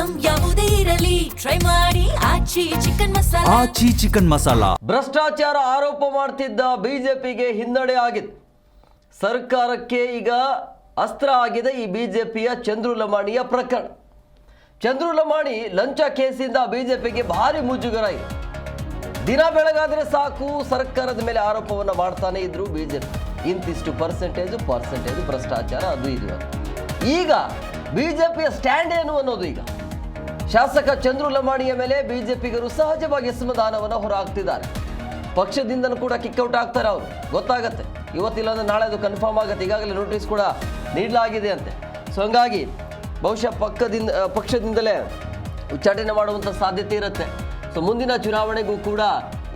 Item ಯಾವುದೇ ಇರಲಿ try ಮಾಡಿ ಆಚಿ ಚಿಕನ್ ಮಸಾಲಾ. ಭ್ರಷ್ಟಾಚಾರ ಆರೋಪ ಮಾಡ್ತಿದ್ದ ಬಿಜೆಪಿಗೆ ಹಿನ್ನಡೆ ಆಗಿದೆ. ಸರ್ಕಾರಕ್ಕೆ ಈಗ ಅಸ್ತ್ರ ಆಗಿದೆ ಈ ಬಿಜೆಪಿಯ ಚಂದ್ರು ಲಮಾಣಿಯ ಪ್ರಕರಣ. ಚಂದ್ರು ಲಮಾಣಿ ಲಂಚ ಕೇಸಿಂದ ಬಿಜೆಪಿಗೆ ಭಾರಿ ಮುಜುಗರ ಇದೆ. ದಿನ ಬೆಳಗಾದ್ರೆ ಸಾಕು ಸರ್ಕಾರದ ಮೇಲೆ ಆರೋಪವನ್ನು ಮಾಡ್ತಾನೆ ಇದ್ರು ಬಿಜೆಪಿ. ಇಂತಿಷ್ಟು ಪರ್ಸೆಂಟೇಜ್ ಭ್ರಷ್ಟಾಚಾರ ಅದು ಇದು. ಈಗ ಬಿಜೆಪಿಯ ಸ್ಟ್ಯಾಂಡ್ ಏನು ಅನ್ನೋದು, ಈಗ ಶಾಸಕ ಚಂದ್ರು ಲಮಾಣಿಯ ಮೇಲೆ ಬಿಜೆಪಿಗರು ಸಹಜವಾಗಿ ಅಸಮಾಧಾನವನ್ನು ಹೊರಹಾಕ್ತಿದ್ದಾರೆ. ಪಕ್ಷದಿಂದನೂ ಕೂಡ ಕಿಕ್ಔಟ್ ಆಗ್ತಾರೆ ಅವರು, ಗೊತ್ತಾಗತ್ತೆ. ಇವತ್ತಿಲ್ಲಂದ್ರೆ ನಾಳೆ ಅದು ಕನ್ಫರ್ಮ್ ಆಗುತ್ತೆ. ಈಗಾಗಲೇ ನೋಟಿಸ್ ಕೂಡ ನೀಡಲಾಗಿದೆ ಅಂತೆ. ಸೊ ಹಂಗಾಗಿ ಬಹುಶಃ ಪಕ್ಷದಿಂದಲೇ ಉಚ್ಚಾಟನೆ ಮಾಡುವಂಥ ಸಾಧ್ಯತೆ ಇರುತ್ತೆ. ಸೊ ಮುಂದಿನ ಚುನಾವಣೆಗೂ ಕೂಡ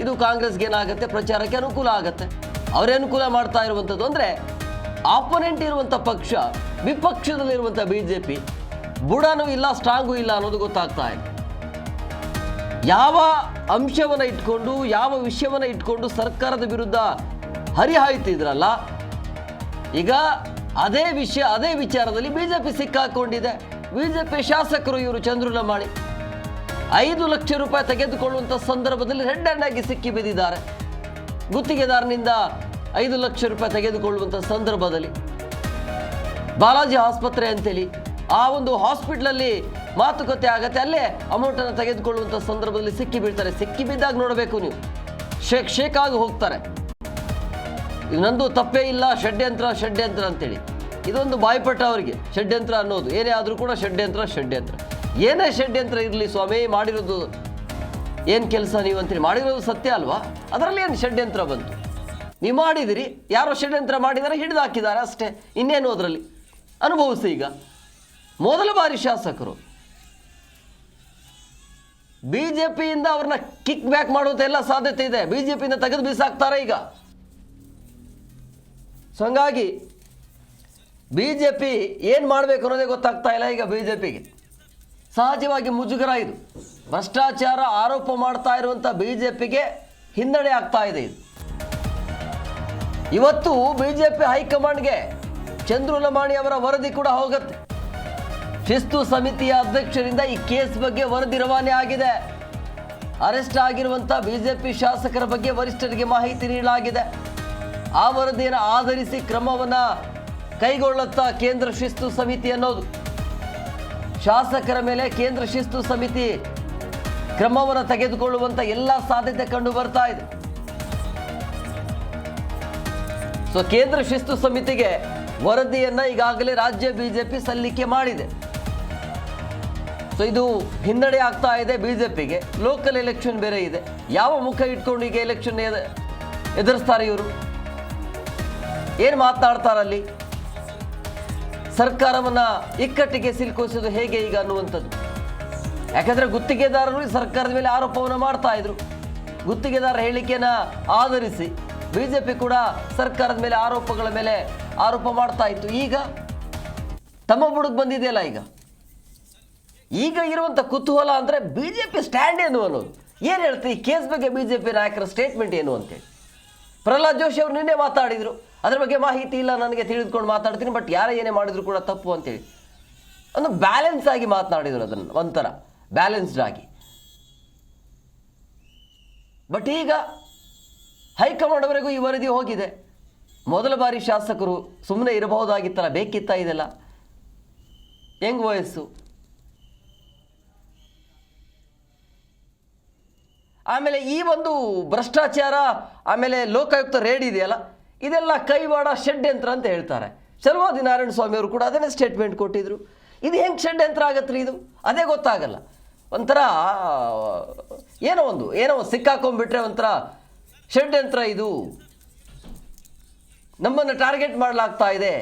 ಇದು ಕಾಂಗ್ರೆಸ್ಗೆ ಏನಾಗುತ್ತೆ, ಪ್ರಚಾರಕ್ಕೆ ಅನುಕೂಲ ಆಗುತ್ತೆ. ಅವರೇ ಅನುಕೂಲ ಮಾಡ್ತಾ ಇರುವಂಥದ್ದು ಅಂದರೆ ಆಪೋನೆಂಟ್ ಇರುವಂಥ ಪಕ್ಷ, ವಿಪಕ್ಷದಲ್ಲಿರುವಂಥ ಬಿಜೆಪಿ ಬುಡನೂ ಇಲ್ಲ, ಸ್ಟ್ರಾಂಗೂ ಇಲ್ಲ ಅನ್ನೋದು ಗೊತ್ತಾಗ್ತಾ ಇದೆ. ಯಾವ ಅಂಶವನ್ನು ಇಟ್ಕೊಂಡು, ಯಾವ ವಿಷಯವನ್ನು ಇಟ್ಕೊಂಡು ಸರ್ಕಾರದ ವಿರುದ್ಧ ಹರಿಹಾಯ್ತಿದ್ರಲ್ಲ, ಈಗ ಅದೇ ವಿಷಯ, ಅದೇ ವಿಚಾರದಲ್ಲಿ ಬಿಜೆಪಿ ಸಿಕ್ಕಾಕೊಂಡಿದೆ. ಬಿಜೆಪಿ ಶಾಸಕರು ಇವರು ಚಂದ್ರು ಲಮಾಣಿ 5 ಲಕ್ಷ ರೂಪಾಯಿ ತೆಗೆದುಕೊಳ್ಳುವಂಥ ಸಂದರ್ಭದಲ್ಲಿ ರೆಡ್ ಹ್ಯಾಂಡ್ ಆಗಿ ಸಿಕ್ಕಿ ಬಿದ್ದಿದ್ದಾರೆ. ಗುತ್ತಿಗೆದಾರನಿಂದ 5 ಲಕ್ಷ ರೂಪಾಯಿ ತೆಗೆದುಕೊಳ್ಳುವಂಥ ಸಂದರ್ಭದಲ್ಲಿ ಬಾಲಾಜಿ ಆಸ್ಪತ್ರೆ ಅಂತೇಳಿ ಆ ಒಂದು ಹಾಸ್ಪಿಟ್ಲಲ್ಲಿ ಮಾತುಕತೆ ಆಗತ್ತೆ, ಅಲ್ಲೇ ಅಮೌಂಟನ್ನು ತೆಗೆದುಕೊಳ್ಳುವಂಥ ಸಂದರ್ಭದಲ್ಲಿ ಸಿಕ್ಕಿ ಬೀಳ್ತಾರೆ. ಸಿಕ್ಕಿ ಬಿದ್ದಾಗ ನೋಡಬೇಕು ನೀವು, ಶೇಕ್ ಆಗಿ ಹೋಗ್ತಾರೆ. ಇದು ನಂದು ತಪ್ಪೇ ಇಲ್ಲ, ಷಡ್ಯಂತ್ರ ಅಂತೇಳಿ ಇದೊಂದು ಬಾಯ್ಪಟ್ಟ ಅವರಿಗೆ. ಷಡ್ಯಂತ್ರ ಅನ್ನೋದು ಏನೇ ಆದರೂ ಕೂಡ ಷಡ್ಯಂತ್ರ. ಏನೇ ಷಡ್ಯಂತ್ರ ಇರಲಿ ಸ್ವಾಮಿ, ಮಾಡಿರೋದು ಏನು ಕೆಲಸ ನೀವು ಅಂತೇಳಿ ಮಾಡಿರೋದು ಸತ್ಯ ಅಲ್ವಾ? ಅದರಲ್ಲಿ ಏನು ಷಡ್ಯಂತ್ರ ಬಂತು? ನೀವು ಮಾಡಿದಿರಿ, ಯಾರೋ ಷಡ್ಯಂತ್ರ ಮಾಡಿದ್ದಾರೆ, ಹಿಡಿದು ಹಾಕಿದ್ದಾರೆ ಅಷ್ಟೇ, ಇನ್ನೇನು ಅದರಲ್ಲಿ ಅನುಭವಿಸಿ. ಈಗ ಮೊದಲ ಬಾರಿ ಶಾಸಕರು ಬಿಜೆಪಿಯಿಂದ ಅವ್ರನ್ನ ಕಿಕ್ ಬ್ಯಾಕ್ ಮಾಡುವಂಥ ಎಲ್ಲ ಸಾಧ್ಯತೆ ಇದೆ. ಬಿಜೆಪಿಯಿಂದ ತೆಗೆದು ಬೀಸಾಕ್ತಾರೆ ಈಗ. ಸೊ ಹಂಗಾಗಿ ಬಿಜೆಪಿ ಏನು ಮಾಡಬೇಕು ಅನ್ನೋದೇ ಗೊತ್ತಾಗ್ತಾ ಇಲ್ಲ ಈಗ ಬಿಜೆಪಿಗೆ. ಸಹಜವಾಗಿ ಮುಜುಗರ ಇದು. ಭ್ರಷ್ಟಾಚಾರ ಆರೋಪ ಮಾಡ್ತಾ ಇರುವಂಥ ಬಿಜೆಪಿಗೆ ಹಿನ್ನಡೆ ಆಗ್ತಾ ಇದೆ ಇದು. ಇವತ್ತು ಬಿಜೆಪಿ ಹೈಕಮಾಂಡ್ಗೆ ಚಂದ್ರು ಲಮಾಣಿ ಅವರ ವರದಿ ಕೂಡ ಹೋಗುತ್ತೆ. ಶಿಸ್ತು ಸಮಿತಿಯ ಅಧ್ಯಕ್ಷರಿಂದ ಈ ಕೇಸ್ ಬಗ್ಗೆ ವರದಿ ರವಾನೆ ಆಗಿದೆ. ಅರೆಸ್ಟ್ ಆಗಿರುವಂಥ ಬಿಜೆಪಿ ಶಾಸಕರ ಬಗ್ಗೆ ವರಿಷ್ಠರಿಗೆ ಮಾಹಿತಿ ನೀಡಲಾಗಿದೆ. ಆ ವರದಿಯನ್ನು ಆಧರಿಸಿ ಕ್ರಮವನ್ನು ಕೈಗೊಳ್ಳುತ್ತಾ ಕೇಂದ್ರ ಶಿಸ್ತು ಸಮಿತಿ ಅನ್ನೋದು. ಶಾಸಕರ ಮೇಲೆ ಕೇಂದ್ರ ಶಿಸ್ತು ಸಮಿತಿ ಕ್ರಮವನ್ನು ತೆಗೆದುಕೊಳ್ಳುವಂಥ ಎಲ್ಲ ಸಾಧ್ಯತೆ ಕಂಡು ಬರ್ತಾ ಇದೆ. ಸೊ ಕೇಂದ್ರ ಶಿಸ್ತು ಸಮಿತಿಗೆ ವರದಿಯನ್ನು ಈಗಾಗಲೇ ರಾಜ್ಯ ಬಿಜೆಪಿ ಸಲ್ಲಿಕೆ ಮಾಡಿದೆ. ಸೊ ಇದು ಹಿನ್ನಡೆ ಆಗ್ತಾ ಇದೆ ಬಿಜೆಪಿಗೆ. ಲೋಕಲ್ ಎಲೆಕ್ಷನ್ ಬೇರೆ ಇದೆ. ಯಾವ ಮುಖ ಇಟ್ಕೊಂಡು ಈಗ ಎಲೆಕ್ಷನ್ ಎದುರಿಸ್ತಾರೆ ಇವರು? ಏನು ಮಾತನಾಡ್ತಾರಲ್ಲಿ? ಸರ್ಕಾರವನ್ನು ಇಕ್ಕಟ್ಟಿಗೆ ಸಿಲುಕಿಸೋದು ಹೇಗೆ ಈಗ ಅನ್ನುವಂಥದ್ದು. ಯಾಕಂದರೆ ಗುತ್ತಿಗೆದಾರರು ಸರ್ಕಾರದ ಮೇಲೆ ಆರೋಪವನ್ನು ಮಾಡ್ತಾ ಇದ್ರು. ಗುತ್ತಿಗೆದಾರ ಹೇಳಿಕೆಯನ್ನು ಆಧರಿಸಿ ಬಿಜೆಪಿ ಕೂಡ ಸರ್ಕಾರದ ಮೇಲೆ ಆರೋಪಗಳ ಮೇಲೆ ಆರೋಪ ಮಾಡ್ತಾ ಇತ್ತು. ಈಗ ತಮ್ಮ ಬುಡಕ್ಕೆ ಬಂದಿದೆಯಲ್ಲ, ಈಗ ಇರುವಂಥ ಕುತೂಹಲ ಅಂದರೆ ಬಿಜೆಪಿ ಸ್ಟ್ಯಾಂಡ್ ಏನು ಅನ್ನೋದು. ಏನು ಹೇಳ್ತೀವಿ ಈ ಕೇಸ್ ಬಗ್ಗೆ ಬಿಜೆಪಿ ನಾಯಕರ ಸ್ಟೇಟ್ಮೆಂಟ್ ಏನು ಅಂತೇಳಿ. ಪ್ರಹ್ಲಾದ್ ಜೋಶಿ ಅವರು ನಿನ್ನೆ ಮಾತಾಡಿದರು, ಅದ್ರ ಬಗ್ಗೆ ಮಾಹಿತಿ ಇಲ್ಲ ನನಗೆ, ತಿಳಿದುಕೊಂಡು ಮಾತಾಡ್ತೀನಿ, ಬಟ್ ಯಾರೇ ಏನೇ ಮಾಡಿದ್ರು ಕೂಡ ತಪ್ಪು ಅಂತೇಳಿ ಒಂದು ಬ್ಯಾಲೆನ್ಸ್ ಆಗಿ ಮಾತನಾಡಿದರು. ಅದನ್ನು ಒಂಥರ ಬ್ಯಾಲೆನ್ಸ್ಡ್ ಆಗಿ. ಬಟ್ ಈಗ ಹೈಕಮಾಂಡ್ವರೆಗೂ ಈ ವರದಿ ಹೋಗಿದೆ. ಮೊದಲ ಬಾರಿ ಶಾಸಕರು ಸುಮ್ಮನೆ ಇರಬಹುದಾಗಿತ್ತಲ್ಲ, ಬೇಕಿತ್ತ ಇದೆಲ್ಲ? ಹೆಂಗ್ ವಯಸ್ಸು? ಆಮೇಲೆ ಈ ಒಂದು ಭ್ರಷ್ಟಾಚಾರ, ಆಮೇಲೆ ಲೋಕಾಯುಕ್ತ ರೇಡ್ ಇದೆಯಲ್ಲ, ಇದೆಲ್ಲ ಕೈವಾಡ ಷಡ್ಯಂತ್ರ ಅಂತ ಹೇಳ್ತಾರೆ. ಚಲವಾದಿ ನಾರಾಯಣ ಸ್ವಾಮಿ ಅವರು ಕೂಡ ಅದನ್ನೇ ಸ್ಟೇಟ್ಮೆಂಟ್ ಕೊಟ್ಟಿದ್ರು. ಇದು ಹೆಂಗೆ ಷಡ್ಯಂತ್ರ ಆಗತ್ರಿ? ಇದು ಅದೇ ಗೊತ್ತಾಗಲ್ಲ. ಒಂಥರ ಏನೋ ಸಿಕ್ಕಾಕೊಂಡ್ಬಿಟ್ರೆ ಒಂಥರ ಷಡ್ಯಂತ್ರ ಇದು, ನಮ್ಮನ್ನು ಟಾರ್ಗೆಟ್ ಮಾಡಲಾಗ್ತಾ ಇದೆ.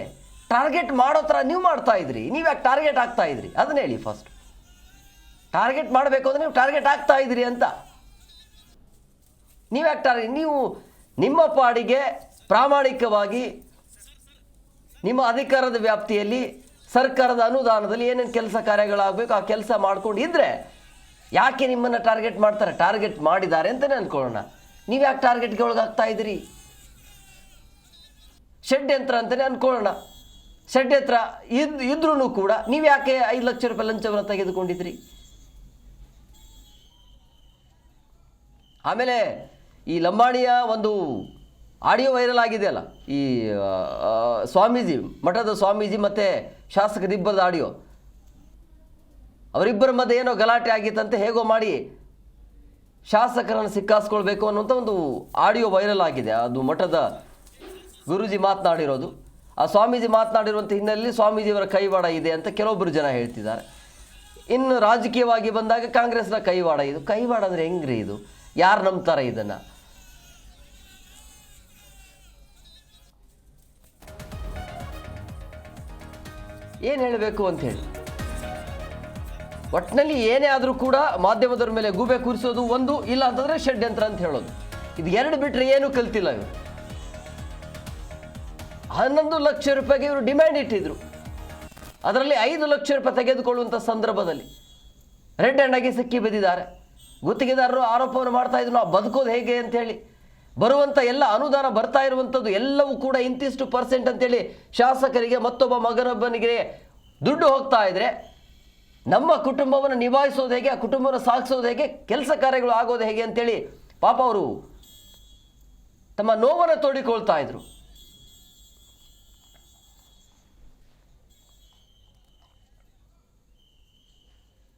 ಟಾರ್ಗೆಟ್ ಮಾಡೋ ಥರ ನೀವು ಮಾಡ್ತಾ ಇದ್ರಿ, ನೀವು ಯಾಕೆ ಟಾರ್ಗೆಟ್ ಆಗ್ತಾ ಇದ್ರಿ ಅದನ್ನ ಹೇಳಿ. ಫಸ್ಟ್ ಟಾರ್ಗೆಟ್ ಮಾಡಬೇಕು ಅಂದರೆ ನೀವು ಟಾರ್ಗೆಟ್ ಆಗ್ತಾ ಇದ್ರಿ ಅಂತ. ನೀವು ಯಾಕೆ ನೀವು ನಿಮ್ಮ ಪಾಡಿಗೆ ಪ್ರಾಮಾಣಿಕವಾಗಿ ನಿಮ್ಮ ಅಧಿಕಾರದ ವ್ಯಾಪ್ತಿಯಲ್ಲಿ ಸರ್ಕಾರದ ಅನುದಾನದಲ್ಲಿ ಏನೇನು ಕೆಲಸ ಕಾರ್ಯಗಳಾಗಬೇಕು ಆ ಕೆಲಸ ಮಾಡ್ಕೊಂಡಿದ್ರೆ ಯಾಕೆ ನಿಮ್ಮನ್ನು ಟಾರ್ಗೆಟ್ ಮಾಡ್ತಾರೆ? ಟಾರ್ಗೆಟ್ ಮಾಡಿದ್ದಾರೆ ಅಂತಲೇ ಅಂದ್ಕೊಳ್ಳೋಣ. ನೀವು ಯಾಕೆ ಟಾರ್ಗೆಟ್ಗೆ ಒಳಗಾಗ್ತಾ ಇದ್ದೀರಿ? ಷಡ್ಯಂತ್ರ ಅಂತಲೇ ಅಂದ್ಕೊಳ್ಳೋಣ. ಷಡ್ಯಂತ್ರ ಇದ್ರೂ ಕೂಡ ನೀವು ಯಾಕೆ 5 ಲಕ್ಷ ರೂಪಾಯಿ ಲಂಚವನ್ನು ತೆಗೆದುಕೊಂಡಿದ್ರಿ? ಆಮೇಲೆ ಈ ಲಂಬಾಣಿಯ ಒಂದು ಆಡಿಯೋ ವೈರಲ್ ಆಗಿದೆಯಲ್ಲ, ಈ ಸ್ವಾಮೀಜಿ, ಮಠದ ಸ್ವಾಮೀಜಿ ಮತ್ತು ಶಾಸಕರಿಬ್ಬರದ ಆಡಿಯೋ, ಅವರಿಬ್ಬರ ಮಧ್ಯೆ ಏನೋ ಗಲಾಟೆ ಆಗಿತ್ತಂತೆ, ಹೇಗೋ ಮಾಡಿ ಶಾಸಕರನ್ನು ಸಿಕ್ಕಾಸ್ಕೊಳ್ಬೇಕು ಅನ್ನುವಂಥ ಒಂದು ಆಡಿಯೋ ವೈರಲ್ ಆಗಿದೆ. ಅದು ಮಠದ ಗುರೂಜಿ ಮಾತನಾಡಿರೋದು. ಆ ಸ್ವಾಮೀಜಿ ಮಾತನಾಡಿರುವಂಥ ಹಿನ್ನೆಲೆಯಲ್ಲಿ ಸ್ವಾಮೀಜಿಯವರ ಕೈವಾಡ ಇದೆ ಅಂತ ಕೆಲವೊಬ್ಬರು ಜನ ಹೇಳ್ತಿದ್ದಾರೆ. ಇನ್ನು ರಾಜಕೀಯವಾಗಿ ಬಂದಾಗ ಕಾಂಗ್ರೆಸ್ನ ಕೈವಾಡ ಇದು. ಕೈವಾಡ ಅಂದರೆ ಹೆಂಗ್ರಿ ಇದು? ಯಾರು ನಂಬ್ತಾರೆ ಇದನ್ನು? ಏನು ಹೇಳಬೇಕು ಅಂತ ಹೇಳಿ. ಒಟ್ಟಿನಲ್ಲಿ ಏನೇ ಆದರೂ ಕೂಡ ಮಾಧ್ಯಮದವ್ರ ಮೇಲೆ ಗೂಬೆ ಕೂರಿಸೋದು ಒಂದು, ಇಲ್ಲ ಅಂತಂದರೆ ಷಡ್ಯಂತ್ರ ಅಂತ ಹೇಳೋದು. ಇದು ಎರಡು ಬಿಟ್ಟರೆ ಏನೂ ಕಲ್ತಿಲ್ಲ ಇವರು. 11 ಲಕ್ಷ ರೂಪಾಯಿಗೆ ಇವರು ಡಿಮ್ಯಾಂಡ್ ಇಟ್ಟಿದ್ರು. ಅದರಲ್ಲಿ 5 ಲಕ್ಷ ರೂಪಾಯಿ ತೆಗೆದುಕೊಳ್ಳುವಂಥ ಸಂದರ್ಭದಲ್ಲಿ ರೆಡ್ ಹ್ಯಾಂಡ್ ಆಗಿ ಸಿಕ್ಕಿ ಬಿದ್ದಿದ್ದಾರೆ. ಗುತ್ತಿಗೆದಾರರು ಆರೋಪವನ್ನು ಮಾಡ್ತಾ ಇದ್ರು, ನಾವು ಬದುಕೋದು ಹೇಗೆ ಅಂತೇಳಿ. ಬರುವಂಥ ಎಲ್ಲ ಅನುದಾನ ಬರ್ತಾ ಇರುವಂಥದ್ದು ಎಲ್ಲವೂ ಕೂಡ ಇಂತಿಷ್ಟು % ಅಂತೇಳಿ ಶಾಸಕರಿಗೆ ಮತ್ತೊಬ್ಬ ಮಗನೊಬ್ಬನಿಗೆ ದುಡ್ಡು ಹೋಗ್ತಾ ಇದ್ರೆ ನಮ್ಮ ಕುಟುಂಬವನ್ನು ನಿಭಾಯಿಸೋದು ಹೇಗೆ, ಆ ಕುಟುಂಬವನ್ನು ಸಾಗಿಸೋದು ಹೇಗೆ, ಕೆಲಸ ಕಾರ್ಯಗಳು ಆಗೋದು ಹೇಗೆ ಅಂತೇಳಿ ಪಾಪ ಅವರು ತಮ್ಮ ನೋವನ್ನು ತೋಡಿಕೊಳ್ತಾ ಇದ್ರು.